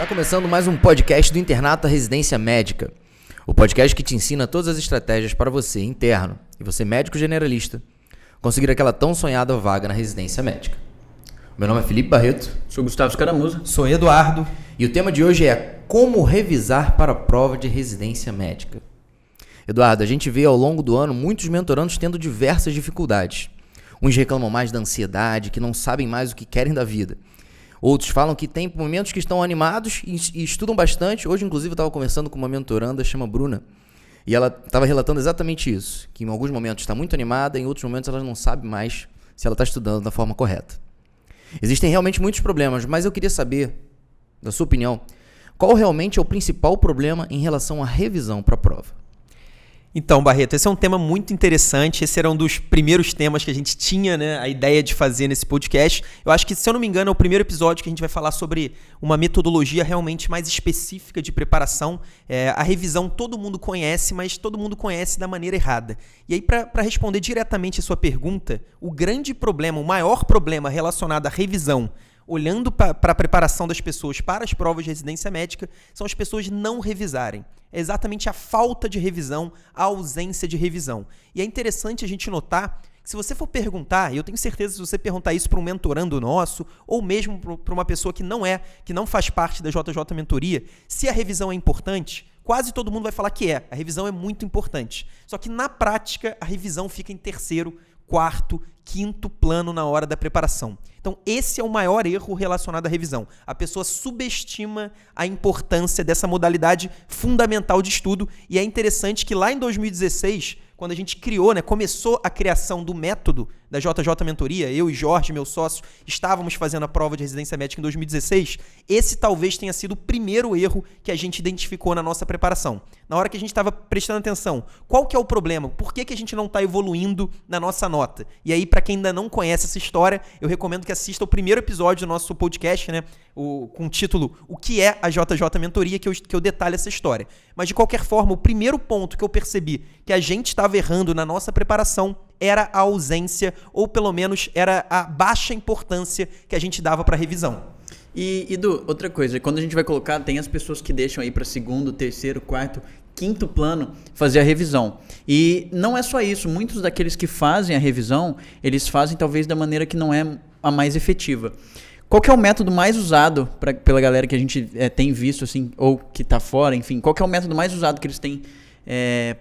Começando mais um podcast do Internato Residência Médica. O podcast que te ensina todas as estratégias para você, interno, e você médico generalista, conseguir aquela tão sonhada vaga na residência médica. Meu nome é Felipe Barreto. Sou Gustavo Escaramuza. Sou Eduardo. E o tema de hoje é como revisar para a prova de residência médica. Eduardo, a gente vê ao longo do ano muitos mentorandos tendo diversas dificuldades. Uns reclamam mais da ansiedade, que não sabem mais o que querem da vida. Outros falam que tem momentos que estão animados e estudam bastante. Hoje, inclusive, eu estava conversando com uma mentoranda, chama Bruna, e ela estava relatando exatamente isso, que em alguns momentos está muito animada, em outros momentos ela não sabe mais se ela está estudando da forma correta. Existem realmente muitos problemas, mas eu queria saber, da sua opinião, qual realmente é o principal problema em relação à revisão para a prova? Então, Barreto, esse é um tema muito interessante. Esse era um dos primeiros temas que a gente tinha, né, a ideia de fazer nesse podcast. Eu acho que, se eu não me engano, é o primeiro episódio que a gente vai falar sobre uma metodologia realmente mais específica de preparação. A revisão todo mundo conhece, mas todo mundo conhece da maneira errada. E aí, para responder diretamente a sua pergunta, o grande problema, o maior problema relacionado à revisão, olhando para a preparação das pessoas para as provas de residência médica, são as pessoas não revisarem. É exatamente a falta de revisão, a ausência de revisão. E é interessante a gente notar que, se você for perguntar, e eu tenho certeza que se você perguntar isso para um mentorando nosso, ou mesmo para uma pessoa que não faz parte da JJ Mentoria, se a revisão é importante, quase todo mundo vai falar que é. A revisão é muito importante. Só que, na prática, a revisão fica em terceiro, quarto, quinto plano na hora da preparação. Então, esse é o maior erro relacionado à revisão. A pessoa subestima a importância dessa modalidade fundamental de estudo, e é interessante que lá em 2016, quando a gente criou, começou a criação do método da JJ Mentoria, eu e Jorge, meu sócio, estávamos fazendo a prova de residência médica em 2016, esse talvez tenha sido o primeiro erro que a gente identificou na nossa preparação. Na hora que a gente estava prestando atenção, qual que é o problema? Por que a gente não está evoluindo na nossa nota? E aí, para quem ainda não conhece essa história, eu recomendo que assista o primeiro episódio do nosso podcast, com o título O que é a JJ Mentoria, que eu detalho essa história. Mas, de qualquer forma, o primeiro ponto que eu percebi que a gente estava errando na nossa preparação era a ausência, ou pelo menos era a baixa importância que a gente dava para a revisão. E, Edu, outra coisa, quando a gente vai colocar, tem as pessoas que deixam aí para segundo, terceiro, quarto, quinto plano fazer a revisão. E não é só isso, muitos daqueles que fazem a revisão, eles fazem talvez da maneira que não é a mais efetiva. Qual que é o método mais usado pela galera que a gente tem visto, assim, ou que está fora, enfim, qual que é o método mais usado que eles têm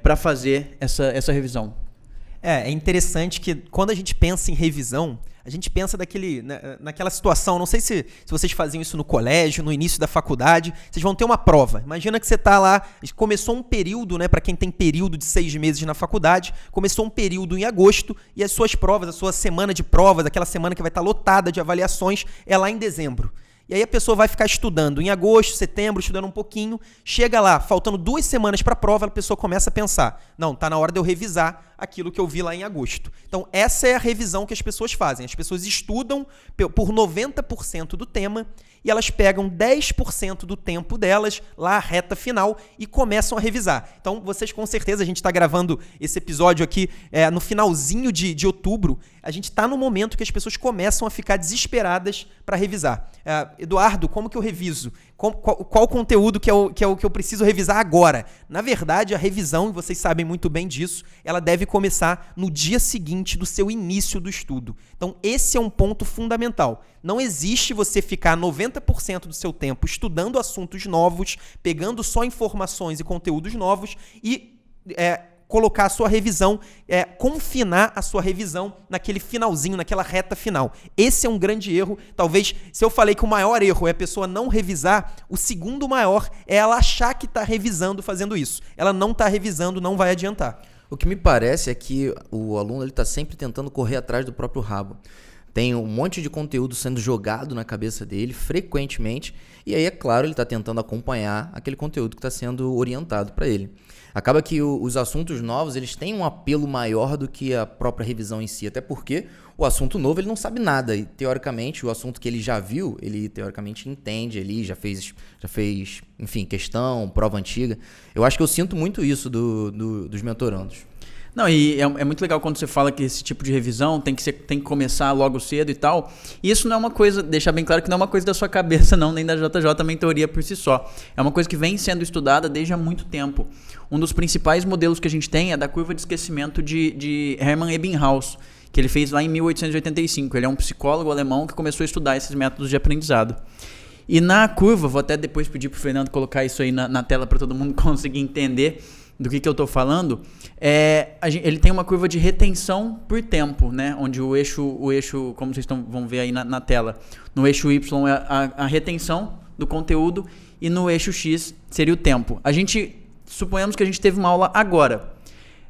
para fazer essa revisão? É interessante que, quando a gente pensa em revisão, a gente pensa naquela situação, não sei se vocês faziam isso no colégio, no início da faculdade, vocês vão ter uma prova. Imagina que você está lá, começou um período, para quem tem período de 6 meses na faculdade, começou um período em agosto, e as suas provas, a sua semana de provas, aquela semana que vai estar lotada de avaliações, é lá em dezembro. E aí a pessoa vai ficar estudando em agosto, setembro, estudando um pouquinho, chega lá, faltando 2 semanas para a prova, a pessoa começa a pensar, não, está na hora de eu revisar aquilo que eu vi lá em agosto. Então, essa é a revisão que as pessoas fazem. As pessoas estudam por 90% do tema e elas pegam 10% do tempo delas, lá a reta final, e começam a revisar. Então, vocês com certeza, a gente está gravando esse episódio aqui no finalzinho de outubro, a gente está no momento que as pessoas começam a ficar desesperadas para revisar. Eduardo, como que eu reviso? Qual conteúdo que é o que eu preciso revisar agora? Na verdade, a revisão, e vocês sabem muito bem disso, ela deve começar no dia seguinte do seu início do estudo. Então, esse é um ponto fundamental. Não existe você ficar 90% do seu tempo estudando assuntos novos, pegando só informações e conteúdos novos e colocar a sua revisão, confinar a sua revisão naquele finalzinho, naquela reta final. Esse é um grande erro. Talvez, se eu falei que o maior erro é a pessoa não revisar, o segundo maior é ela achar que está revisando fazendo isso. Ela não está revisando, não vai adiantar. O que me parece é que o aluno está sempre tentando correr atrás do próprio rabo. Tem um monte de conteúdo sendo jogado na cabeça dele frequentemente, e aí, é claro, ele está tentando acompanhar aquele conteúdo que está sendo orientado para ele. Acaba que os assuntos novos, eles têm um apelo maior do que a própria revisão em si, até porque o assunto novo ele não sabe nada, e teoricamente o assunto que ele já viu, ele teoricamente entende ali, já fez, enfim, questão, prova antiga. Eu acho que eu sinto muito isso dos mentorandos. Não, e é muito legal quando você fala que esse tipo de revisão tem que começar logo cedo e tal. E isso não é uma coisa, deixar bem claro que não é uma coisa da sua cabeça não, nem da JJ Mentoria por si só. É uma coisa que vem sendo estudada desde há muito tempo. Um dos principais modelos que a gente tem é da curva de esquecimento de Hermann Ebbinghaus, que ele fez lá em 1885. Ele é um psicólogo alemão que começou a estudar esses métodos de aprendizado. E na curva, vou até depois pedir pro Fernando colocar isso aí na tela para todo mundo conseguir entender do que eu estou falando, ele tem uma curva de retenção por tempo, né? Onde o eixo, como vocês vão ver aí na tela, no eixo Y é a retenção do conteúdo e no eixo X seria o tempo. Suponhamos que a gente teve uma aula agora.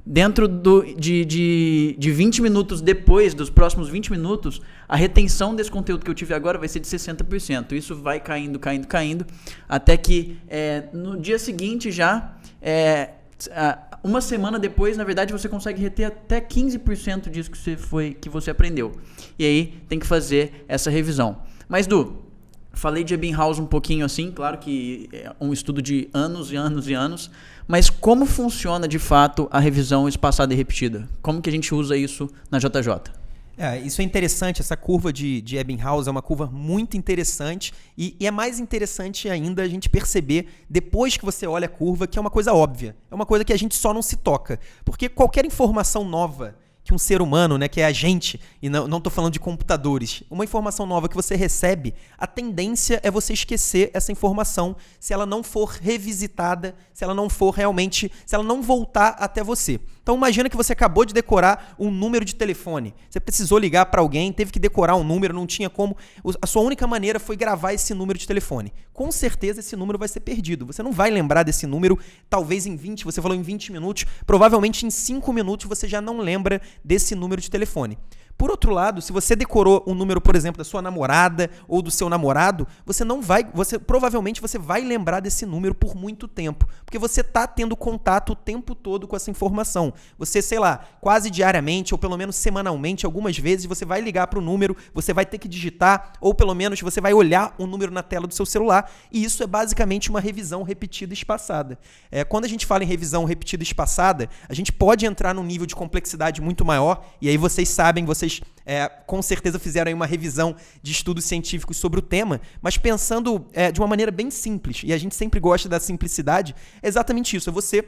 Dentro de 20 minutos depois, dos próximos 20 minutos, a retenção desse conteúdo que eu tive agora vai ser de 60%. Isso vai caindo, até que no dia seguinte já... uma semana depois, na verdade, você consegue reter até 15% disso que você aprendeu. E aí tem que fazer essa revisão. Mas, Du, falei de Ebbinghaus um pouquinho assim, claro que é um estudo de anos e anos e anos, mas como funciona de fato a revisão espaçada e repetida? Como que a gente usa isso na JJ? Isso é interessante, essa curva de Ebbinghaus é uma curva muito interessante e é mais interessante ainda a gente perceber, depois que você olha a curva, que é uma coisa óbvia, é uma coisa que a gente só não se toca, porque qualquer informação nova que um ser humano, né, que é a gente, e não estou falando de computadores, uma informação nova que você recebe, a tendência é você esquecer essa informação se ela não for revisitada, se ela não voltar até você. Então imagina que você acabou de decorar um número de telefone, você precisou ligar para alguém, teve que decorar um número, não tinha como, a sua única maneira foi gravar esse número de telefone. Com certeza esse número vai ser perdido, você não vai lembrar desse número, talvez você falou em 20 minutos, provavelmente em 5 minutos você já não lembra desse número de telefone. Por outro lado, se você decorou um número, por exemplo, da sua namorada ou do seu namorado, provavelmente você vai lembrar desse número por muito tempo, porque você está tendo contato o tempo todo com essa informação. Você, quase diariamente ou pelo menos semanalmente, algumas vezes, você vai ligar para o número, você vai ter que digitar ou pelo menos você vai olhar um número na tela do seu celular e isso é basicamente uma revisão repetida e espaçada. Quando a gente fala em revisão repetida e espaçada, a gente pode entrar num nível de complexidade muito maior e aí vocês com certeza fizeram aí uma revisão de estudos científicos sobre o tema, mas pensando de uma maneira bem simples, e a gente sempre gosta da simplicidade, é exatamente isso, é você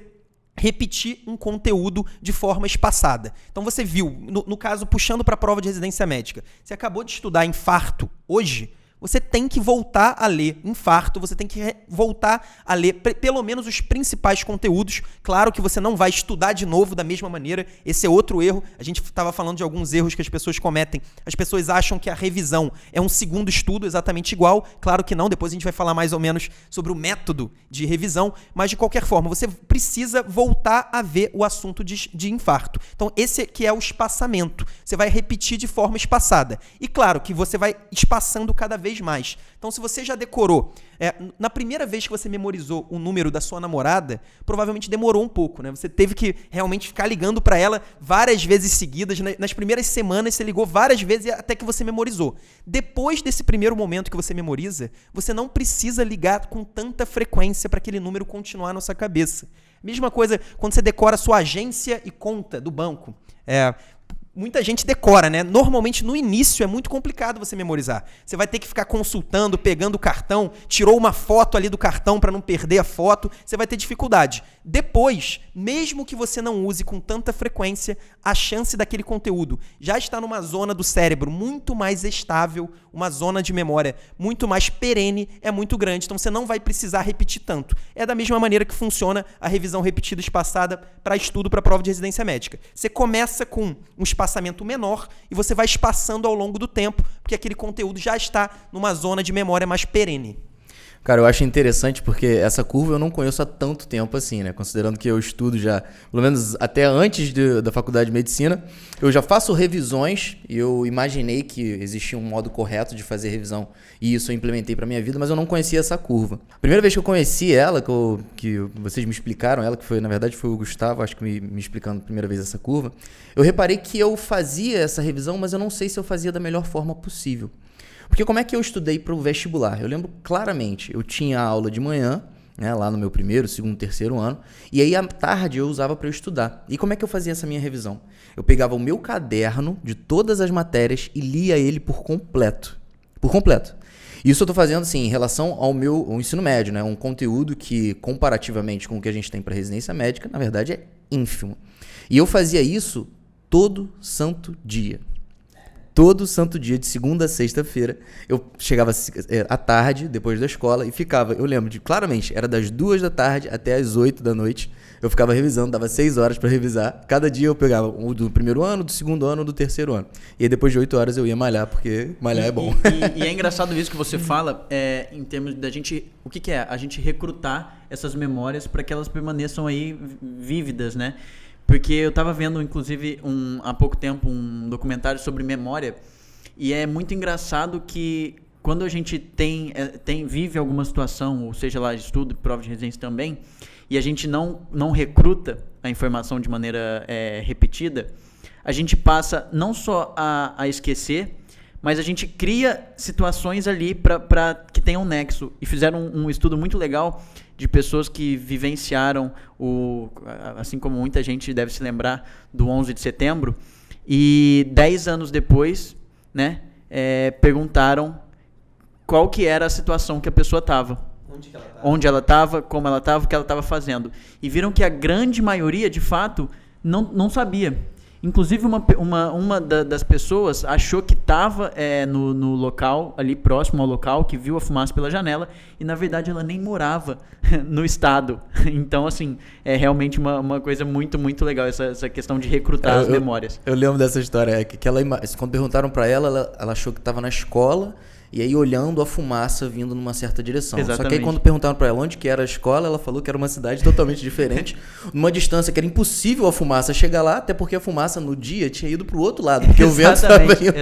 repetir um conteúdo de forma espaçada. Então você viu, no caso, puxando para a prova de residência médica, você acabou de estudar infarto hoje, você tem que voltar a ler infarto, você tem que voltar a ler pelo menos os principais conteúdos. Claro que você não vai estudar de novo da mesma maneira, esse é outro erro. A gente estava falando de alguns erros que as pessoas cometem. As pessoas acham que a revisão é um segundo estudo exatamente igual. Claro que não, depois a gente vai falar mais ou menos sobre o método de revisão, mas de qualquer forma, você precisa voltar a ver o assunto de infarto. Então esse que é o espaçamento. Você vai repetir de forma espaçada. E claro que você vai espaçando cada vez mais. Então, se você já decorou, na primeira vez que você memorizou o número da sua namorada, provavelmente demorou um pouco, né? Você teve que realmente ficar ligando para ela várias vezes seguidas. Nas primeiras semanas, você ligou várias vezes até que você memorizou. Depois desse primeiro momento que você memoriza, você não precisa ligar com tanta frequência para aquele número continuar na sua cabeça. Mesma coisa quando você decora a sua agência e conta do banco. Muita gente decora, né? Normalmente no início é muito complicado você memorizar. Você vai ter que ficar consultando, pegando o cartão, tirou uma foto ali do cartão para não perder a foto, você vai ter dificuldade. Depois, mesmo que você não use com tanta frequência, a chance daquele conteúdo já está numa zona do cérebro muito mais estável, uma zona de memória muito mais perene, é muito grande, então você não vai precisar repetir tanto. É da mesma maneira que funciona a revisão repetida espaçada para estudo para prova de residência médica. Você começa com um espaçamento menor e você vai espaçando ao longo do tempo, porque aquele conteúdo já está numa zona de memória mais perene. Cara, eu acho interessante porque essa curva eu não conheço há tanto tempo assim, né? Considerando que eu estudo já, pelo menos até antes da faculdade de medicina, eu já faço revisões e eu imaginei que existia um modo correto de fazer revisão e isso eu implementei para minha vida, mas eu não conhecia essa curva. A primeira vez que eu conheci ela, que vocês me explicaram ela, que foi, na verdade foi o Gustavo, acho que me explicando a primeira vez essa curva, eu reparei que eu fazia essa revisão, mas eu não sei se eu fazia da melhor forma possível. Porque como é que eu estudei para o vestibular? Eu lembro claramente, eu tinha aula de manhã né, lá no meu primeiro, segundo, terceiro ano. E aí à tarde eu usava para eu estudar. E como é que eu fazia essa minha revisão? Eu pegava o meu caderno de todas as matérias e lia ele por completo. Por completo. Isso eu estou fazendo assim, em relação ao ao ensino médio, né? Um conteúdo que, comparativamente com o que a gente tem para residência médica, na verdade é ínfimo. E eu fazia isso todo santo dia. Todo santo dia, de segunda a sexta-feira, eu chegava à tarde, depois da escola, e ficava, eu lembro claramente, era das 2 da tarde até as 8 da noite, eu ficava revisando, dava 6 horas para revisar. Cada dia eu pegava o do primeiro ano, do segundo ano, do terceiro ano. E aí depois de 8 horas eu ia malhar, porque malhar é bom. E é engraçado isso que você fala, em termos da gente, o que é? A gente recrutar essas memórias para que elas permaneçam aí vívidas, né? Porque eu estava vendo, inclusive, há pouco tempo, um documentário sobre memória, e é muito engraçado que quando a gente vive alguma situação, ou seja lá, estudo, prova de residência também, e a gente não recruta a informação de maneira repetida, a gente passa não só a esquecer, mas a gente cria situações ali para que tenham um nexo. E fizeram um estudo muito legal de pessoas que vivenciaram, assim como muita gente deve se lembrar, do 11 de setembro. E 10 anos depois, né, perguntaram qual que era a situação que a pessoa estava. Onde ela estava, como ela estava, o que ela estava fazendo. E viram que a grande maioria, de fato, não sabia. Inclusive, uma das pessoas achou que estava no local, ali próximo ao local, que viu a fumaça pela janela, e na verdade ela nem morava no estado. Então, assim, é realmente uma coisa muito, muito legal essa questão de recrutar as memórias. Eu lembro dessa história, que ela, quando perguntaram para ela achou que estava na escola, e aí olhando a fumaça vindo numa certa direção. Exatamente. Só que aí quando perguntaram para ela onde que era a escola, ela falou que era uma cidade totalmente diferente, numa distância que era impossível a fumaça chegar lá, até porque a fumaça no dia tinha ido para o outro lado, porque o vento estava indo.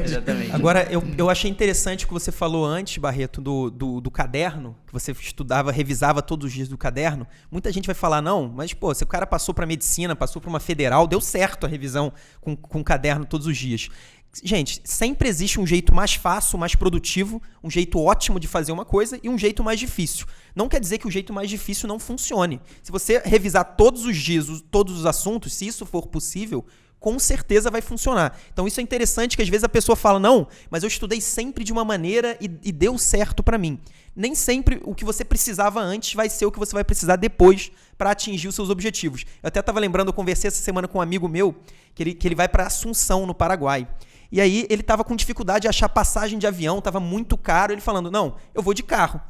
Exatamente. Agora, eu achei interessante o que você falou antes, Barreto, do caderno, que você estudava, revisava todos os dias do caderno. Muita gente vai falar, não, mas pô, se o cara passou para medicina, passou para uma federal, deu certo a revisão com caderno todos os dias. Gente, sempre existe um jeito mais fácil, mais produtivo, um jeito ótimo de fazer uma coisa e um jeito mais difícil. Não quer dizer que o jeito mais difícil não funcione. Se você revisar todos os dias, todos os assuntos, se isso for possível, com certeza vai funcionar. Então isso é interessante, que às vezes a pessoa fala, não, mas eu estudei sempre de uma maneira e deu certo para mim. Nem sempre o que você precisava antes vai ser o que você vai precisar depois para atingir os seus objetivos. Eu até estava lembrando, eu conversei essa semana com um amigo meu, que ele vai para Assunção, no Paraguai. E aí ele estava com dificuldade de achar passagem de avião, estava muito caro. Ele falando, não, eu vou de carro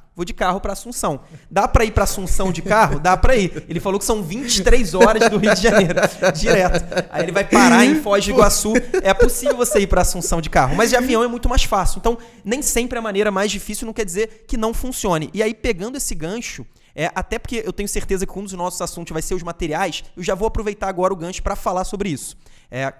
para Assunção. Dá para ir para Assunção de carro? Dá para ir. Ele falou que são 23 horas do Rio de Janeiro, direto. Aí ele vai parar em Foz do Iguaçu. É possível você ir para Assunção de carro, mas de avião é muito mais fácil. Então, nem sempre a maneira mais difícil não quer dizer que não funcione. E aí, pegando esse gancho, até porque eu tenho certeza que um dos nossos assuntos vai ser os materiais, eu já vou aproveitar agora o gancho para falar sobre isso.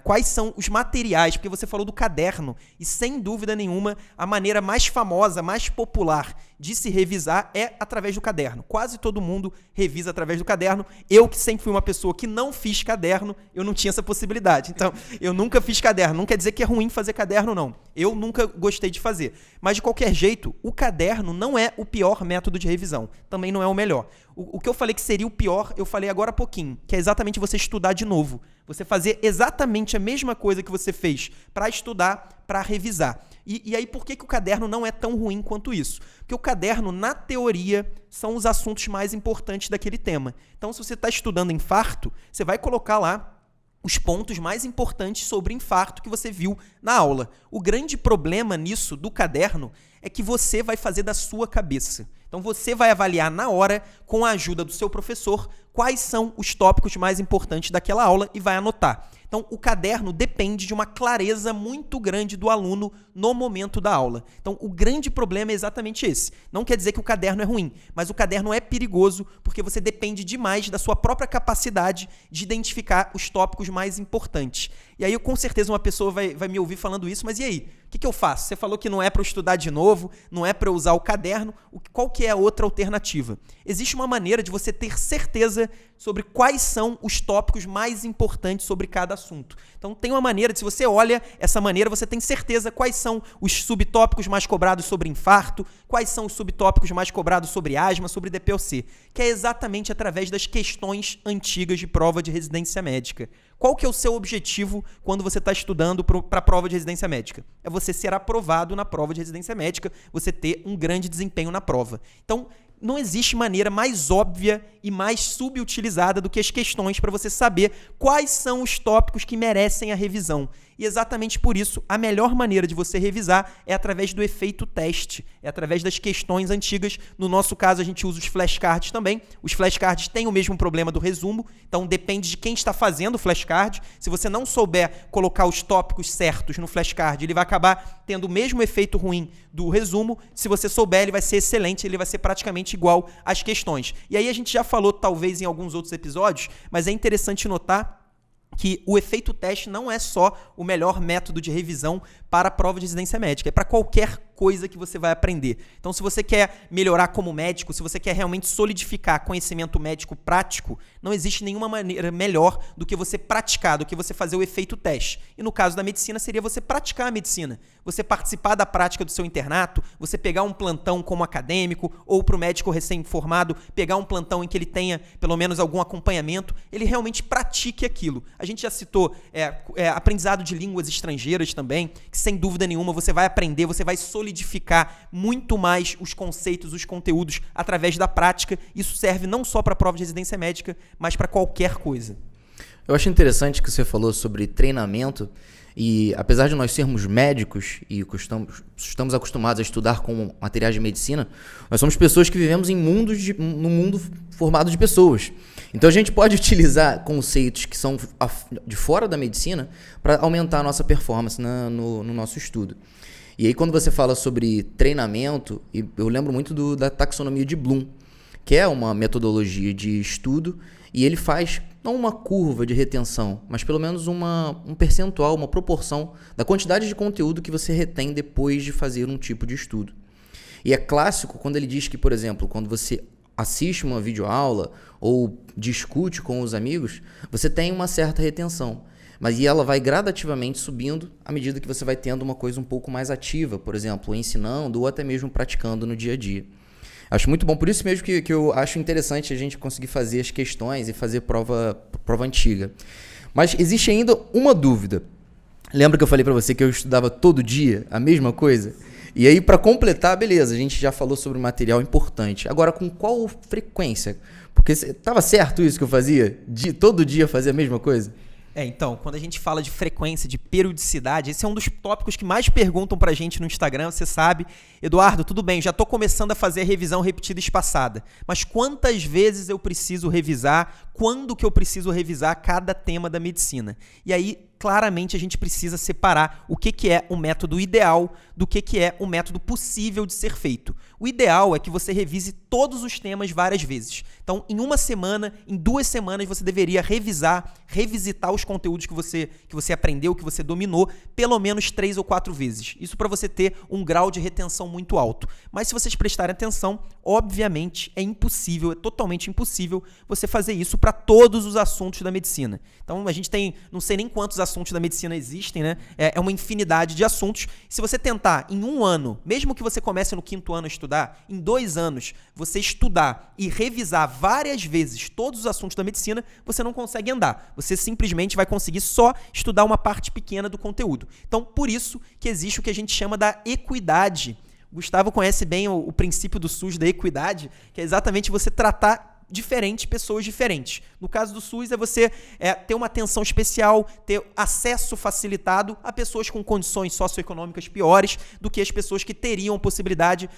Quais são os materiais? Porque você falou do caderno, e sem dúvida nenhuma, a maneira mais famosa, mais popular de se revisar é através do caderno. Quase todo mundo revisa através do caderno. Eu, que sempre fui uma pessoa que não fiz caderno, eu não tinha essa possibilidade. Então, eu nunca fiz caderno. Não quer dizer que é ruim fazer caderno, não. Eu nunca gostei de fazer. Mas, de qualquer jeito, o caderno não é o pior método de revisão. Também não é o melhor. O que eu falei que seria o pior, eu falei agora há pouquinho, que é exatamente você estudar de novo. Você fazer exatamente a mesma coisa que você fez para estudar, para revisar. E aí, por que o caderno não é tão ruim quanto isso? Porque o caderno, na teoria, são os assuntos mais importantes daquele tema. Então, se você está estudando infarto, você vai colocar lá os pontos mais importantes sobre infarto que você viu na aula. O grande problema nisso, do caderno, é que você vai fazer da sua cabeça. Então, você vai avaliar na hora, com a ajuda do seu professor, quais são os tópicos mais importantes daquela aula e vai anotar. Então, o caderno depende de uma clareza muito grande do aluno no momento da aula. Então, o grande problema é exatamente esse. Não quer dizer que o caderno é ruim, mas o caderno é perigoso porque você depende demais da sua própria capacidade de identificar os tópicos mais importantes. E aí, com certeza, uma pessoa vai me ouvir falando isso, mas e aí? O que eu faço? Você falou que não é para eu estudar de novo, não é para eu usar o caderno. Qual que é a outra alternativa? Existe uma maneira de você ter certeza certeza sobre quais são os tópicos mais importantes sobre cada assunto. Então tem uma maneira, se você olha essa maneira, você tem certeza quais são os subtópicos mais cobrados sobre infarto, quais são os subtópicos mais cobrados sobre asma, sobre DPOC, que é exatamente através das questões antigas de prova de residência médica. Qual que é o seu objetivo quando você está estudando para a prova de residência médica? É você ser aprovado na prova de residência médica, você ter um grande desempenho na prova. Então, não existe maneira mais óbvia e mais subutilizada do que as questões para você saber quais são os tópicos que merecem a revisão. E exatamente por isso, a melhor maneira de você revisar é através do efeito teste, é através das questões antigas. No nosso caso, a gente usa os flashcards também. Os flashcards têm o mesmo problema do resumo, então depende de quem está fazendo o flashcard. Se você não souber colocar os tópicos certos no flashcard, ele vai acabar tendo o mesmo efeito ruim do resumo. Se você souber, ele vai ser excelente, ele vai ser praticamente igual às questões. E aí a gente já falou, talvez, em alguns outros episódios, mas é interessante notar que o efeito teste não é só o melhor método de revisão para a prova de residência médica, é para qualquer coisa que você vai aprender. Então, se você quer melhorar como médico, se você quer realmente solidificar conhecimento médico prático, não existe nenhuma maneira melhor do que você praticar, do que você fazer o efeito teste. E no caso da medicina, seria você praticar a medicina. Você participar da prática do seu internato, você pegar um plantão como acadêmico, ou para o médico recém-formado, pegar um plantão em que ele tenha pelo menos algum acompanhamento, ele realmente pratique aquilo. A gente já citou aprendizado de línguas estrangeiras também, que sem dúvida nenhuma você vai aprender, você vai solidificar muito mais os conceitos, os conteúdos através da prática. Isso serve não só para a prova de residência médica, mas para qualquer coisa. Eu acho interessante que você falou sobre treinamento e apesar de nós sermos médicos e estamos acostumados a estudar com materiais de medicina, nós somos pessoas que vivemos num mundo formado de pessoas. Então a gente pode utilizar conceitos que são de fora da medicina para aumentar a nossa performance no nosso estudo. E aí quando você fala sobre treinamento, eu lembro muito da taxonomia de Bloom, que é uma metodologia de estudo, e ele faz não uma curva de retenção, mas pelo menos um percentual, uma proporção da quantidade de conteúdo que você retém depois de fazer um tipo de estudo. E é clássico quando ele diz que, por exemplo, quando você assiste uma videoaula ou discute com os amigos, você tem uma certa retenção. Mas ela vai gradativamente subindo à medida que você vai tendo uma coisa um pouco mais ativa, por exemplo, ensinando ou até mesmo praticando no dia a dia. Acho muito bom, por isso mesmo que eu acho interessante a gente conseguir fazer as questões e fazer prova antiga. Mas existe ainda uma dúvida. Lembra que eu falei para você que eu estudava todo dia a mesma coisa? E aí, para completar, beleza, a gente já falou sobre material importante. Agora, com qual frequência? Porque estava certo isso que eu fazia? Todo dia fazer a mesma coisa? Então, quando a gente fala de frequência, de periodicidade, esse é um dos tópicos que mais perguntam pra gente no Instagram, você sabe. Eduardo, tudo bem, já tô começando a fazer a revisão repetida e espaçada, mas quantas vezes eu preciso revisar? Quando que eu preciso revisar cada tema da medicina? E aí, claramente, a gente precisa separar o que é o método ideal do que é o método possível de ser feito. O ideal é que você revise todos os temas várias vezes. Então, em uma semana, em 2 semanas, você deveria revisitar os conteúdos que você aprendeu, que você dominou, pelo menos 3 ou 4 vezes. Isso para você ter um grau de retenção muito alto. Mas se vocês prestarem atenção, obviamente é impossível, é totalmente impossível você fazer isso para todos os assuntos da medicina. Então, a gente tem, não sei nem quantos assuntos da medicina existem, né? É uma infinidade de assuntos. Se você tentar em 1 ano, mesmo que você comece no 5º ano a estudar, em 2 anos, você estudar e revisar várias vezes todos os assuntos da medicina, você não consegue andar. Você simplesmente vai conseguir só estudar uma parte pequena do conteúdo. Então, por isso que existe o que a gente chama da equidade. Gustavo conhece bem o princípio do SUS da equidade, que é exatamente você tratar pessoas diferentes. No caso do SUS é você ter uma atenção especial, ter acesso facilitado a pessoas com condições socioeconômicas piores do que as pessoas que teriam possibilidade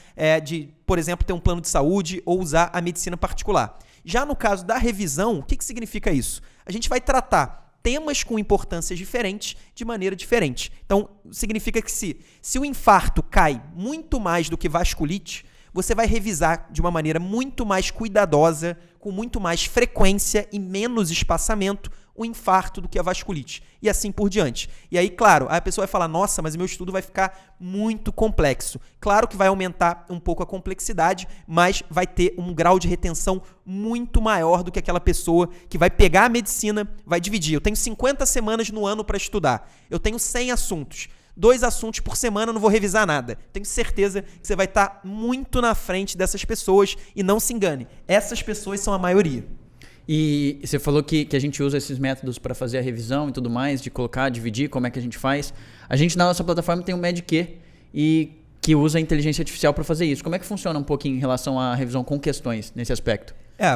de, por exemplo, ter um plano de saúde ou usar a medicina particular. Já no caso da revisão, o que significa isso? A gente vai tratar temas com importâncias diferentes de maneira diferente. Então, significa que se o infarto cai muito mais do que vasculite, você vai revisar de uma maneira muito mais cuidadosa, com muito mais frequência e menos espaçamento, o infarto do que a vasculite. E assim por diante. E aí, claro, a pessoa vai falar, nossa, mas meu estudo vai ficar muito complexo. Claro que vai aumentar um pouco a complexidade, mas vai ter um grau de retenção muito maior do que aquela pessoa que vai pegar a medicina, vai dividir. Eu tenho 50 semanas no ano para estudar. Eu tenho 100 assuntos. 2 assuntos por semana, eu não vou revisar nada. Tenho certeza que você vai estar muito na frente dessas pessoas e não se engane. Essas pessoas são a maioria. E você falou que a gente usa esses métodos para fazer a revisão e tudo mais, de colocar, dividir, como é que a gente faz. A gente na nossa plataforma tem o Medq e que usa a inteligência artificial para fazer isso. Como é que funciona um pouquinho em relação à revisão com questões nesse aspecto?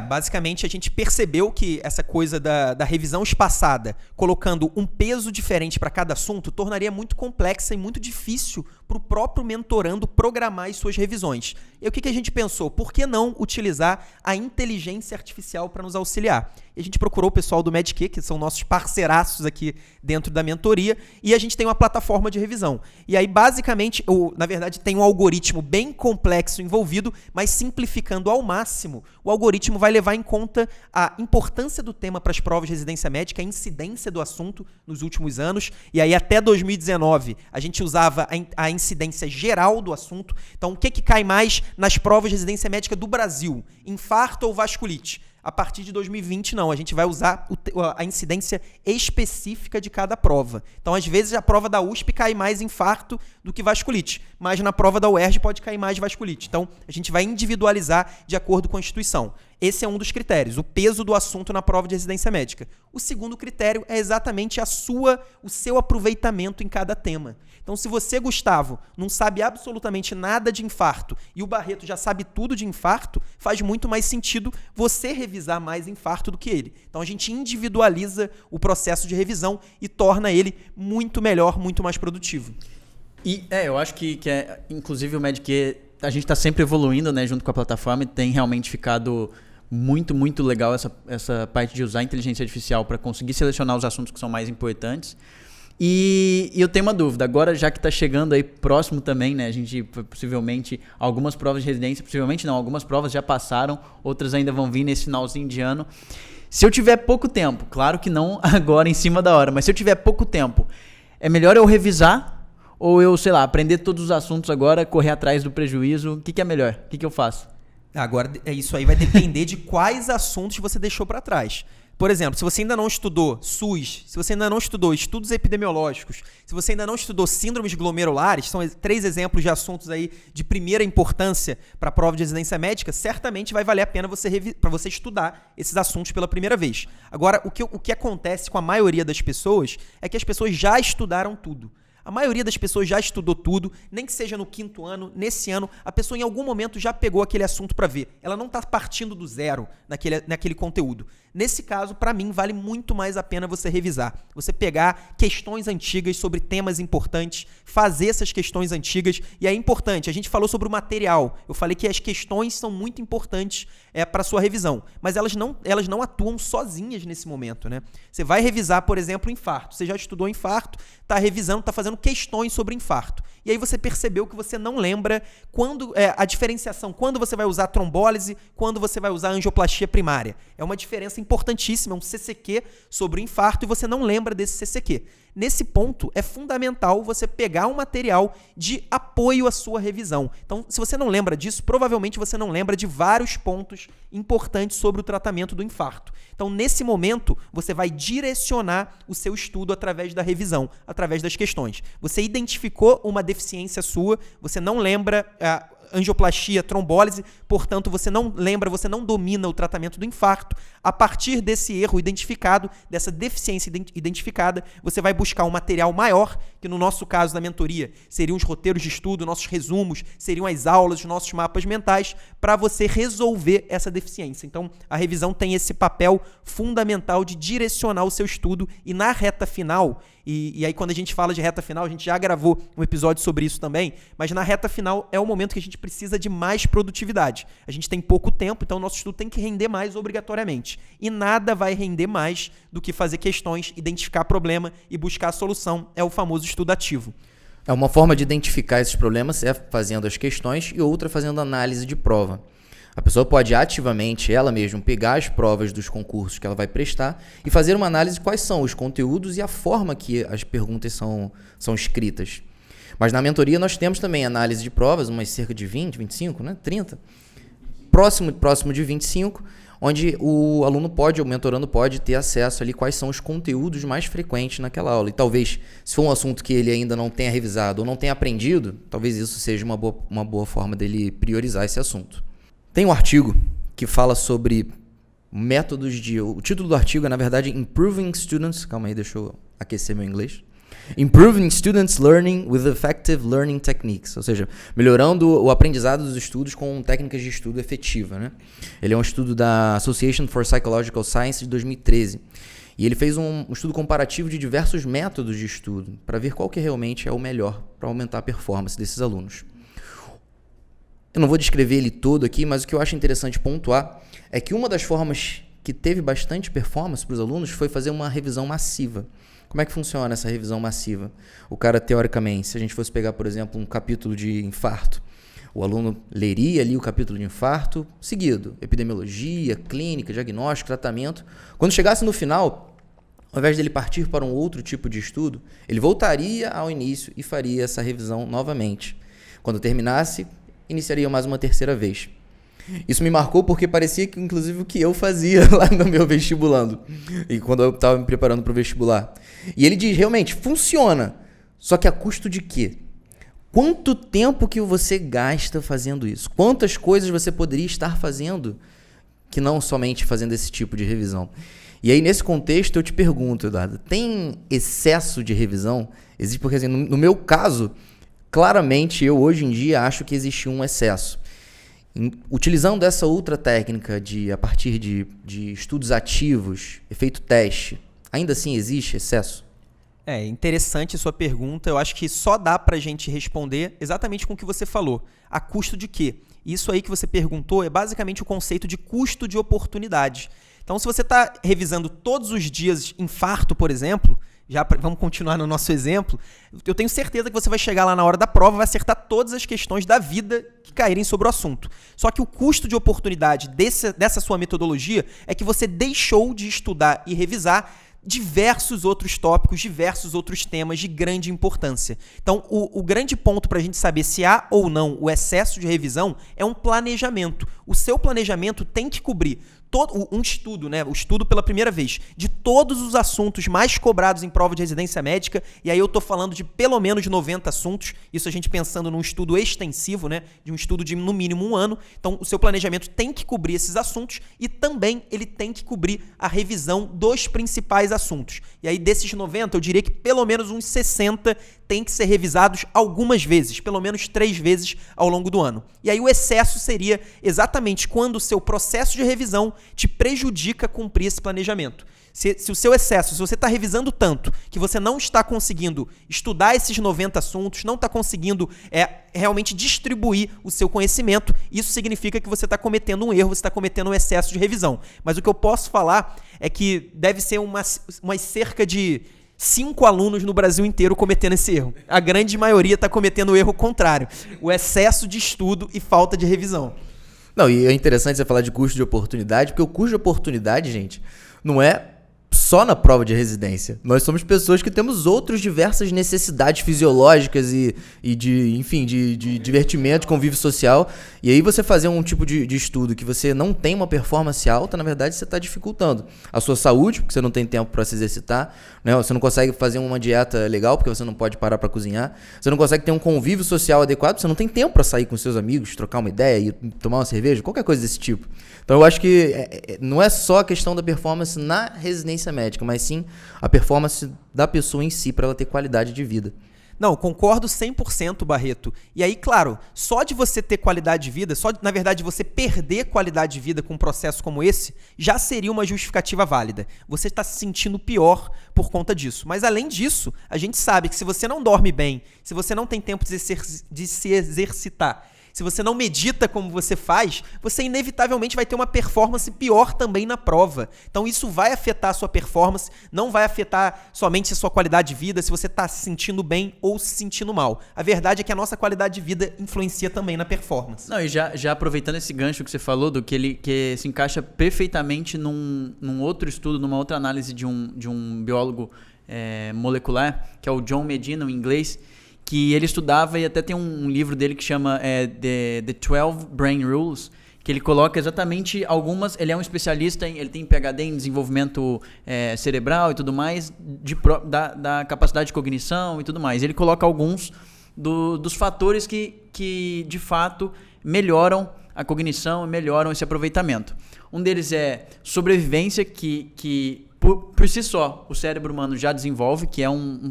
Basicamente a gente percebeu que essa coisa da revisão espaçada, colocando um peso diferente para cada assunto, tornaria muito complexa e muito difícil para o próprio mentorando programar as suas revisões. E o que a gente pensou? Por que não utilizar a inteligência artificial para nos auxiliar? E a gente procurou o pessoal do Medq, que são nossos parceiraços aqui dentro da mentoria, e a gente tem uma plataforma de revisão. E aí, basicamente, na verdade, tem um algoritmo bem complexo envolvido, mas simplificando ao máximo, o algoritmo vai levar em conta a importância do tema para as provas de residência médica, a incidência do assunto nos últimos anos, e aí até 2019 a gente usava a incidência geral do assunto. Então, o que cai mais nas provas de residência médica do Brasil? Infarto ou vasculite? A partir de 2020, não. A gente vai usar a incidência específica de cada prova. Então, às vezes, a prova da USP cai mais infarto do que vasculite, mas na prova da UERJ pode cair mais vasculite. Então, a gente vai individualizar de acordo com a instituição. Esse é um dos critérios, o peso do assunto na prova de residência médica. O segundo critério é exatamente o seu aproveitamento em cada tema. Então, se você, Gustavo, não sabe absolutamente nada de infarto e o Barreto já sabe tudo de infarto, faz muito mais sentido você revisar mais infarto do que ele. Então, a gente individualiza o processo de revisão e torna ele muito melhor, muito mais produtivo. E eu acho que inclusive o Medq, a gente está sempre evoluindo, né, junto com a plataforma, e tem realmente ficado muito, muito legal essa parte de usar a inteligência artificial para conseguir selecionar os assuntos que são mais importantes. E eu tenho uma dúvida, agora já que está chegando aí próximo também, né, a gente possivelmente, algumas provas de residência, possivelmente não, algumas provas já passaram, outras ainda vão vir nesse finalzinho de ano. Se eu tiver pouco tempo, claro que não agora em cima da hora, mas se eu tiver pouco tempo, é melhor eu revisar ou eu, sei lá, aprender todos os assuntos agora, correr atrás do prejuízo? O que é melhor? O que eu faço? Agora, isso aí vai depender de quais assuntos você deixou para trás. Por exemplo, se você ainda não estudou SUS, se você ainda não estudou estudos epidemiológicos, se você ainda não estudou síndromes glomerulares, são 3 exemplos de assuntos aí de primeira importância para a prova de residência médica, certamente vai valer a pena para você estudar esses assuntos pela primeira vez. Agora, o que acontece com a maioria das pessoas é que as pessoas já estudaram tudo. A maioria das pessoas já estudou tudo, nem que seja no 5º ano, nesse ano, a pessoa em algum momento já pegou aquele assunto para ver. Ela não está partindo do zero naquele conteúdo. Nesse caso, para mim, vale muito mais a pena você revisar. Você pegar questões antigas sobre temas importantes, fazer essas questões antigas. E é importante, a gente falou sobre o material. Eu falei que as questões são muito importantes para a sua revisão. Mas elas não atuam sozinhas nesse momento, né? Você vai revisar, por exemplo, o infarto. Você já estudou infarto, está revisando, está fazendo questões sobre infarto. E aí você percebeu que você não lembra a diferenciação, quando você vai usar trombólise, quando você vai usar angioplastia primária. É uma diferença importantíssima, é um CCQ sobre o infarto e você não lembra desse CCQ. Nesse ponto, é fundamental você pegar um material de apoio à sua revisão. Então, se você não lembra disso, provavelmente você não lembra de vários pontos importantes sobre o tratamento do infarto. Então, nesse momento, você vai direcionar o seu estudo através da revisão, através das questões. Você identificou uma deficiência sua, você não lembra angioplastia, trombólise, portanto, você não lembra, você não domina o tratamento do infarto. A partir desse erro identificado, dessa deficiência identificada, você vai buscar um material maior, que no nosso caso da mentoria, seriam os roteiros de estudo, nossos resumos, seriam as aulas, os nossos mapas mentais, para você resolver essa deficiência. Então, a revisão tem esse papel fundamental de direcionar o seu estudo e na reta final, e aí quando a gente fala de reta final, a gente já gravou um episódio sobre isso também, mas na reta final é o momento que a gente precisa de mais produtividade. A gente tem pouco tempo, então o nosso estudo tem que render mais obrigatoriamente. E nada vai render mais do que fazer questões, identificar problema e buscar a solução. É o famoso estudo ativo. Uma forma de identificar esses problemas é fazendo as questões e outra fazendo análise de prova. A pessoa pode ativamente, ela mesma, pegar as provas dos concursos que ela vai prestar e fazer uma análise de quais são os conteúdos e a forma que as perguntas são escritas. Mas na mentoria nós temos também análise de provas, umas cerca de 20, 25, 30. Próximo de 25, onde o aluno o mentorando pode ter acesso ali quais são os conteúdos mais frequentes naquela aula. E talvez, se for um assunto que ele ainda não tenha revisado ou não tenha aprendido, talvez isso seja uma boa forma dele priorizar esse assunto. Tem um artigo que fala sobre métodos o título do artigo é, na verdade, Improving Students... Calma aí, deixa eu aquecer meu inglês. Improving Students' Learning with Effective Learning Techniques. Ou seja, melhorando o aprendizado dos estudos com técnicas de estudo efetiva, né? Ele é um estudo da Association for Psychological Science de 2013. E ele fez um estudo comparativo de diversos métodos de estudo para ver qual que realmente é o melhor para aumentar a performance desses alunos. Eu não vou descrever ele todo aqui, mas o que eu acho interessante pontuar é que uma das formas que teve bastante performance para os alunos foi fazer uma revisão massiva. Como é que funciona essa revisão massiva? O cara, teoricamente, se a gente fosse pegar, por exemplo, um capítulo de infarto, o aluno leria ali o capítulo de infarto, seguido, epidemiologia, clínica, diagnóstico, tratamento. Quando chegasse no final, ao invés dele partir para um outro tipo de estudo, ele voltaria ao início e faria essa revisão novamente. Quando terminasse, iniciaria mais uma terceira vez. Isso me marcou porque parecia que, inclusive, o que eu fazia lá no meu vestibulando. E quando eu estava me preparando para o vestibular. E ele diz, realmente, funciona. Só que a custo de quê? Quanto tempo que você gasta fazendo isso? Quantas coisas você poderia estar fazendo que não somente fazendo esse tipo de revisão? E aí, nesse contexto, eu te pergunto, Eduardo, tem excesso de revisão? Existe porque, assim, no meu caso, claramente, eu hoje em dia acho que existe um excesso. Utilizando essa outra técnica a partir de estudos ativos, efeito teste, ainda assim existe excesso? É interessante a sua pergunta. Eu acho que só dá para a gente responder exatamente com o que você falou. A custo de quê? Isso aí que você perguntou é basicamente o conceito de custo de oportunidade. Então, se você está revisando todos os dias infarto, por exemplo, vamos continuar no nosso exemplo, eu tenho certeza que você vai chegar lá na hora da prova e vai acertar todas as questões da vida que caírem sobre o assunto. Só que o custo de oportunidade dessa sua metodologia é que você deixou de estudar e revisar diversos outros tópicos, diversos outros temas de grande importância. Então, o grande ponto para a gente saber se há ou não o excesso de revisão é um planejamento. O seu planejamento tem que cobrir um estudo, né? O estudo pela primeira vez, de todos os assuntos mais cobrados em prova de residência médica, e aí eu estou falando de pelo menos 90 assuntos, isso a gente pensando num estudo extensivo, né? De um estudo de no mínimo 1 ano. Então, o seu planejamento tem que cobrir esses assuntos e também ele tem que cobrir a revisão dos principais assuntos. E aí, desses 90, eu diria que pelo menos uns 60 tem que ser revisados algumas vezes, pelo menos 3 vezes ao longo do ano. E aí o excesso seria exatamente quando o seu processo de revisão te prejudica cumprir esse planejamento. Se o seu excesso, se você está revisando tanto que você não está conseguindo estudar esses 90 assuntos, não está conseguindo realmente distribuir o seu conhecimento, isso significa que você está cometendo um erro, você está cometendo um excesso de revisão. Mas o que eu posso falar é que deve ser umas cerca de 5 alunos no Brasil inteiro cometendo esse erro. A grande maioria está cometendo o erro contrário, o excesso de estudo e falta de revisão. Não, e é interessante você falar de custo de oportunidade, porque o custo de oportunidade, gente, não é só na prova de residência. Nós somos pessoas que temos outras diversas necessidades fisiológicas e de divertimento, de convívio social. E aí você fazer um tipo de estudo que você não tem uma performance alta, na verdade você está dificultando a sua saúde, porque você não tem tempo para se exercitar, né? Você não consegue fazer uma dieta legal, porque você não pode parar para cozinhar. Você não consegue ter um convívio social adequado, você não tem tempo para sair com seus amigos, trocar uma ideia e tomar uma cerveja, qualquer coisa desse tipo. Então eu acho que não é só a questão da performance na residência médica, mas sim a performance da pessoa em si para ela ter qualidade de vida. Não, concordo 100%, Barreto. E aí, claro, só de você ter qualidade de vida, na verdade, você perder qualidade de vida com um processo como esse, já seria uma justificativa válida. Você está se sentindo pior por conta disso. Mas, além disso, a gente sabe que se você não dorme bem, se você não tem tempo de se exercitar, se você não medita como você faz, você inevitavelmente vai ter uma performance pior também na prova. Então isso vai afetar a sua performance, não vai afetar somente a sua qualidade de vida, se você está se sentindo bem ou se sentindo mal. A verdade é que a nossa qualidade de vida influencia também na performance. Não, e já aproveitando esse gancho que você falou, do que se encaixa perfeitamente num outro estudo, numa outra análise de um biólogo molecular, que é o John Medina, em inglês, que ele estudava, e até tem um livro dele que chama The 12 Brain Rules, que ele coloca exatamente algumas. Ele é um especialista, ele tem PhD em desenvolvimento cerebral e tudo mais, da capacidade de cognição e tudo mais. Ele coloca alguns dos fatores que de fato melhoram a cognição e melhoram esse aproveitamento. Um deles é sobrevivência, que por si só o cérebro humano já desenvolve, que é um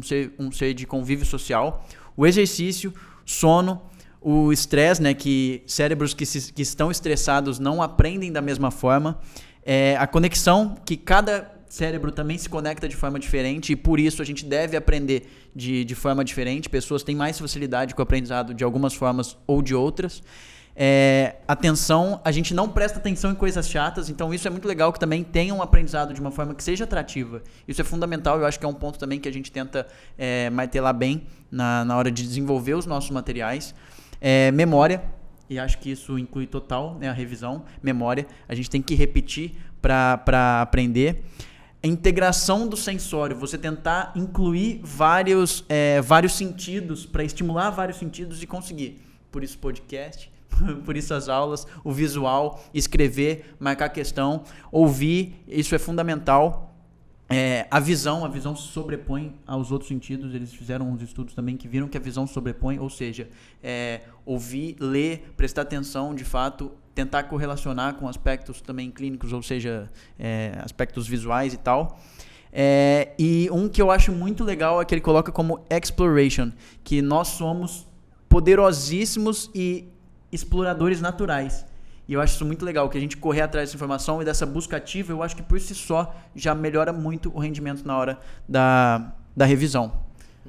ser de convívio social. O exercício, sono, o estresse, né, que cérebros que estão estressados não aprendem da mesma forma. A conexão, que cada cérebro também se conecta de forma diferente, e por isso a gente deve aprender de forma diferente. Pessoas têm mais facilidade com o aprendizado de algumas formas ou de outras. Atenção, a gente não presta atenção em coisas chatas, então isso é muito legal, que também tenha um aprendizado de uma forma que seja atrativa. Isso é fundamental, eu acho que é um ponto também que a gente tenta martelar bem na hora de desenvolver os nossos materiais. Memória, e acho que isso inclui total, né, a revisão. Memória, a gente tem que repetir para aprender. A integração do sensório, você tentar incluir vários sentidos, para estimular vários sentidos e conseguir. Por isso podcast, por isso as aulas, o visual, escrever, marcar questão, ouvir, isso é fundamental. A visão se sobrepõe aos outros sentidos. Eles fizeram uns estudos também que viram que a visão sobrepõe, ou seja, ouvir, ler, prestar atenção, de fato, tentar correlacionar com aspectos também clínicos, ou seja, aspectos visuais e tal. E um que eu acho muito legal é que ele coloca como exploration, que nós somos poderosíssimos e exploradores naturais. E eu acho isso muito legal, que a gente correr atrás dessa informação e dessa busca ativa, eu acho que por si só já melhora muito o rendimento na hora da revisão.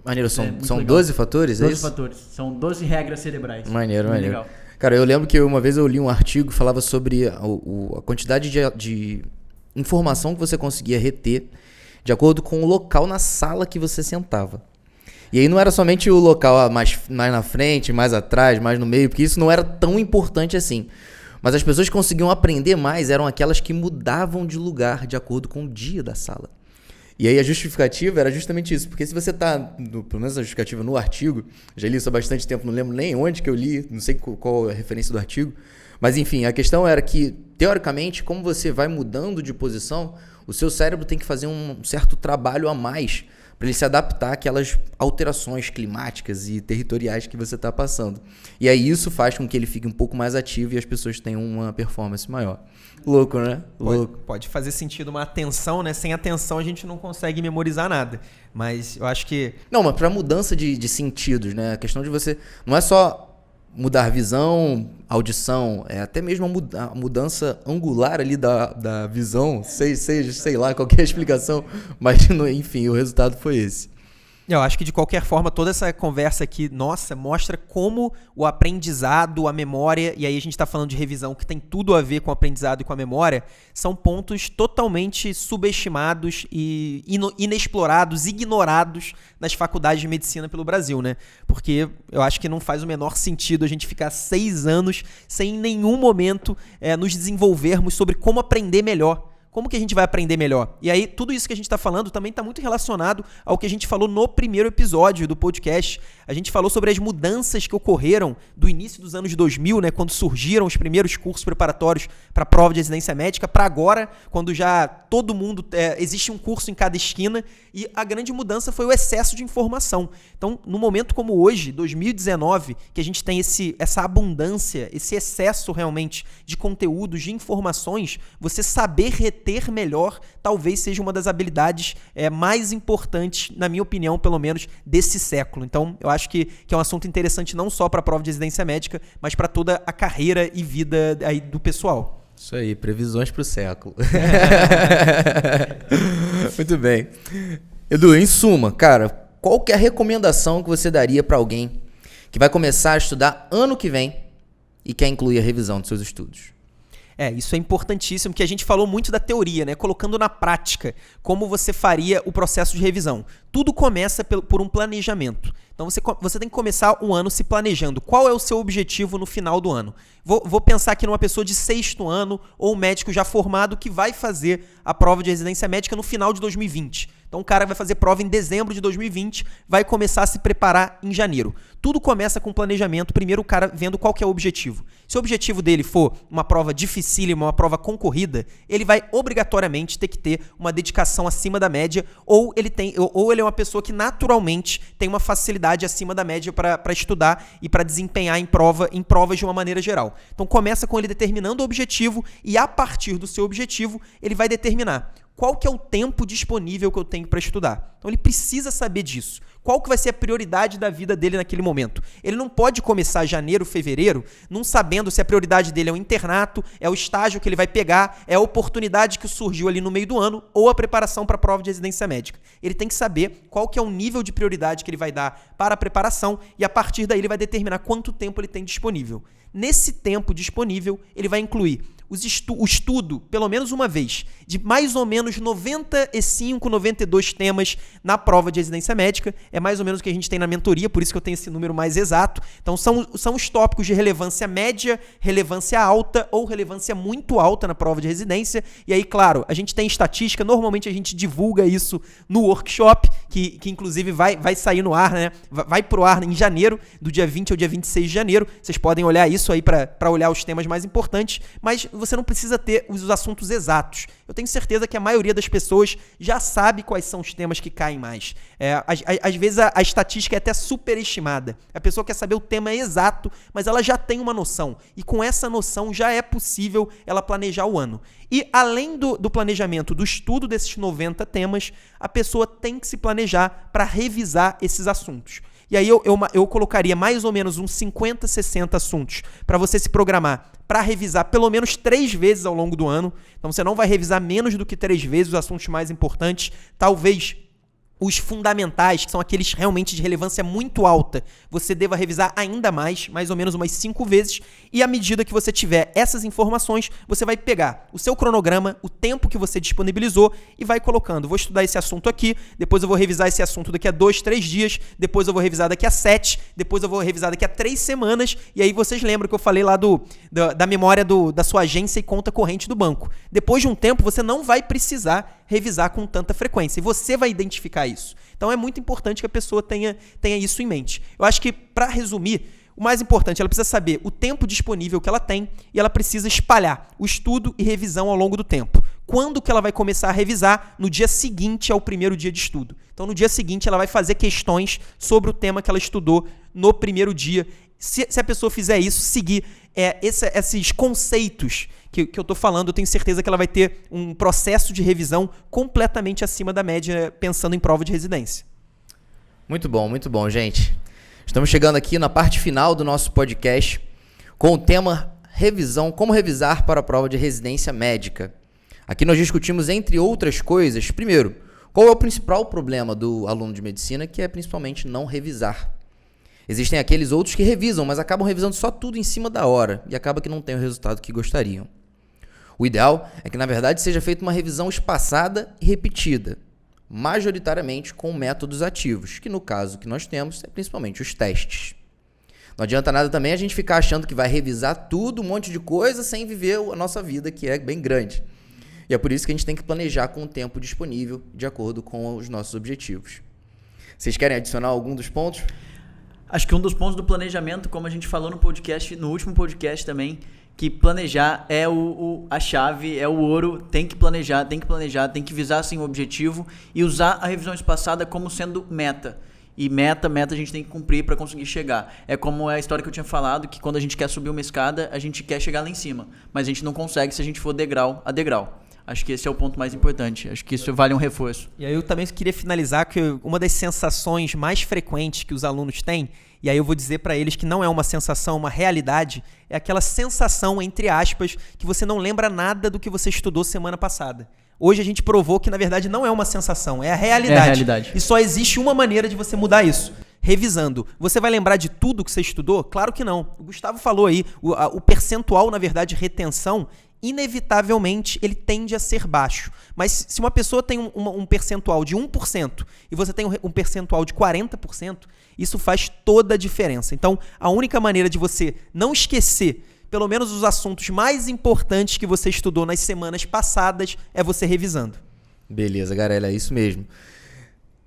Maneiro, são 12 fatores, 12 é isso? fatores, são 12 regras cerebrais. Maneiro. Legal. Cara, eu lembro que uma vez eu li um artigo que falava sobre a quantidade de informação que você conseguia reter de acordo com o local na sala que você sentava. E aí não era somente o local mais na frente, mais atrás, mais no meio, porque isso não era tão importante assim. Mas as pessoas que conseguiam aprender mais eram aquelas que mudavam de lugar de acordo com o dia da sala. E aí a justificativa era justamente isso, porque se você está, pelo menos a justificativa no artigo, já li isso há bastante tempo, não lembro nem onde que eu li, não sei qual é a referência do artigo, mas enfim, a questão era que, teoricamente, como você vai mudando de posição, o seu cérebro tem que fazer um certo trabalho a mais para ele se adaptar àquelas alterações climáticas e territoriais que você está passando. E aí isso faz com que ele fique um pouco mais ativo e as pessoas tenham uma performance maior. Louco, né? Louco. Pode fazer sentido uma atenção, né? Sem atenção a gente não consegue memorizar nada. Mas eu acho que... Não, mas para mudança de sentidos, né? A questão de você... Não é só mudar visão, audição, até mesmo a mudança angular ali da visão, sei lá, qualquer explicação, mas enfim, o resultado foi esse. Eu acho que de qualquer forma toda essa conversa aqui, nossa, mostra como o aprendizado, a memória, e aí a gente está falando de revisão que tem tudo a ver com o aprendizado e com a memória, são pontos totalmente subestimados e inexplorados, ignorados nas faculdades de medicina pelo Brasil, né? Porque eu acho que não faz o menor sentido a gente ficar 6 anos sem em nenhum momento nos desenvolvermos sobre como aprender melhor. Como que a gente vai aprender melhor? E aí, tudo isso que a gente está falando também está muito relacionado ao que a gente falou no primeiro episódio do podcast. A gente falou sobre as mudanças que ocorreram do início dos anos 2000, né, quando surgiram os primeiros cursos preparatórios para a prova de residência médica, para agora, quando já todo mundo... existe um curso em cada esquina, e a grande mudança foi o excesso de informação. Então, no momento como hoje, 2019, que a gente tem essa abundância, esse excesso realmente de conteúdos, de informações, você saber reter melhor talvez seja uma das habilidades mais importantes, na minha opinião, pelo menos, desse século. Então, eu acho que é um assunto interessante não só para a prova de residência médica, mas para toda a carreira e vida aí do pessoal. Isso aí, previsões para o século. Muito bem. Edu, em suma, cara, qual que é a recomendação que você daria para alguém que vai começar a estudar ano que vem e quer incluir a revisão de seus estudos. Isso é importantíssimo, que a gente falou muito da teoria, né? Colocando na prática como você faria o processo de revisão. Tudo começa por um planejamento. Então você tem que começar um ano se planejando. Qual é o seu objetivo no final do ano? Vou pensar aqui numa pessoa de 6º ano ou um médico já formado que vai fazer a prova de residência médica no final de 2020. Então o cara vai fazer prova em dezembro de 2020, vai começar a se preparar em janeiro. Tudo começa com planejamento, primeiro o cara vendo qual que é o objetivo. Se o objetivo dele for uma prova dificílima, uma prova concorrida, ele vai obrigatoriamente ter que ter uma dedicação acima da média, ou ele é uma pessoa que naturalmente tem uma facilidade acima da média para estudar e para desempenhar em provas de uma maneira geral. Então começa com ele determinando o objetivo e a partir do seu objetivo ele vai determinar qual que é o tempo disponível que eu tenho para estudar. Então ele precisa saber disso. Qual que vai ser a prioridade da vida dele naquele momento? Ele não pode começar janeiro, fevereiro, não sabendo se a prioridade dele é o internato, é o estágio que ele vai pegar, é a oportunidade que surgiu ali no meio do ano ou a preparação para a prova de residência médica. Ele tem que saber qual que é o nível de prioridade que ele vai dar para a preparação e a partir daí ele vai determinar quanto tempo ele tem disponível. Nesse tempo disponível, ele vai incluir o estudo, pelo menos uma vez, de mais ou menos 95, 92 temas na prova de residência médica. É mais ou menos o que a gente tem na mentoria, por isso que eu tenho esse número mais exato. Então, são os tópicos de relevância média, relevância alta ou relevância muito alta na prova de residência. E aí, claro, a gente tem estatística, normalmente a gente divulga isso no workshop, que inclusive vai sair no ar, né? Vai pro ar em janeiro, do dia 20 ao dia 26 de janeiro. Vocês podem olhar isso aí para olhar os temas mais importantes, mas você não precisa ter os assuntos exatos. Eu tenho certeza que a maioria das pessoas já sabe quais são os temas que caem mais. Às vezes a estatística é até superestimada. A pessoa quer saber o tema exato, mas ela já tem uma noção. E com essa noção já é possível ela planejar o ano. E além do planejamento, do estudo desses 90 temas, a pessoa tem que se planejar para revisar esses assuntos. E aí eu colocaria mais ou menos uns 50, 60 assuntos para você se programar para revisar pelo menos 3 vezes ao longo do ano. Então você não vai revisar menos do que 3 vezes os assuntos mais importantes. Talvez os fundamentais, que são aqueles realmente de relevância muito alta, você deva revisar ainda mais ou menos umas 5 vezes. E à medida que você tiver essas informações, você vai pegar o seu cronograma, o tempo que você disponibilizou e vai colocando. Vou estudar esse assunto aqui, depois eu vou revisar esse assunto daqui a 2, 3 dias, depois eu vou revisar daqui a 7, depois eu vou revisar daqui a 3 semanas. E aí vocês lembram que eu falei lá da memória da sua agência e conta corrente do banco. Depois de um tempo, você não vai precisar revisar com tanta frequência. E você vai identificar isso. Então é muito importante que a pessoa tenha isso em mente. Eu acho que, para resumir, o mais importante, ela precisa saber o tempo disponível que ela tem e ela precisa espalhar o estudo e revisão ao longo do tempo. Quando que ela vai começar a revisar? No dia seguinte ao primeiro dia de estudo. Então, no dia seguinte, ela vai fazer questões sobre o tema que ela estudou no primeiro dia. Se a pessoa fizer isso, seguir esses conceitos que eu estou falando, eu tenho certeza que ela vai ter um processo de revisão completamente acima da média, pensando em prova de residência. Muito bom, gente. Estamos chegando aqui na parte final do nosso podcast com o tema revisão, como revisar para a prova de residência médica. Aqui nós discutimos, entre outras coisas, primeiro, qual é o principal problema do aluno de medicina, que é principalmente não revisar. Existem aqueles outros que revisam, mas acabam revisando só tudo em cima da hora e acaba que não tem o resultado que gostariam. O ideal é que, na verdade, seja feita uma revisão espaçada e repetida, majoritariamente com métodos ativos, que no caso que nós temos é principalmente os testes. Não adianta nada também a gente ficar achando que vai revisar tudo, um monte de coisa, sem viver a nossa vida, que é bem grande. E é por isso que a gente tem que planejar com o tempo disponível, de acordo com os nossos objetivos. Vocês querem adicionar algum dos pontos? Acho que um dos pontos do planejamento, como a gente falou no último podcast também, que planejar é a chave, é o ouro. Tem que planejar, tem que visar assim o objetivo e usar a revisão espaçada como sendo meta. E meta a gente tem que cumprir para conseguir chegar. É como a história que eu tinha falado, que quando a gente quer subir uma escada, a gente quer chegar lá em cima, mas a gente não consegue se a gente for degrau a degrau. Acho que esse é o ponto mais importante. Acho que isso vale um reforço. E aí eu também queria finalizar que uma das sensações mais frequentes que os alunos têm, e aí eu vou dizer para eles que não é uma sensação, uma realidade, é aquela sensação, entre aspas, que você não lembra nada do que você estudou semana passada. Hoje a gente provou que, na verdade, não é uma sensação, é a realidade. É a realidade. E só existe uma maneira de você mudar isso. revisando. Você vai lembrar de tudo que você estudou? Claro que não. O Gustavo falou aí, o percentual, na verdade, retenção, inevitavelmente, ele tende a ser baixo. Mas se uma pessoa tem um percentual de 1% e você tem um percentual de 40%, isso faz toda a diferença. Então, a única maneira de você não esquecer pelo menos os assuntos mais importantes que você estudou nas semanas passadas é você revisando. Beleza, Garela, é isso mesmo.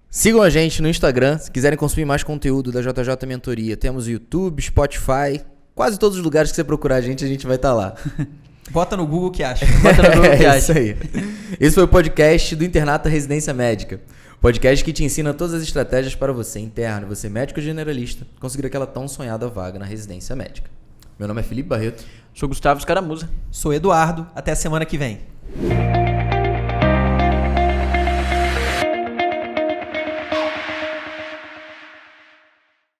Sigam a gente no Instagram, se quiserem consumir mais conteúdo da JJ Mentoria. Temos YouTube, Spotify, quase todos os lugares que você procurar a gente vai estar lá. Bota no Google que acha. Bota no Google que acha. Isso aí. Esse foi o podcast do Internato Residência Médica. Podcast que te ensina todas as estratégias para você interno, você médico generalista, conseguir aquela tão sonhada vaga na residência médica. Meu nome é Felipe Barreto. Sou Gustavo Escaramuza. Sou Eduardo. Até a semana que vem.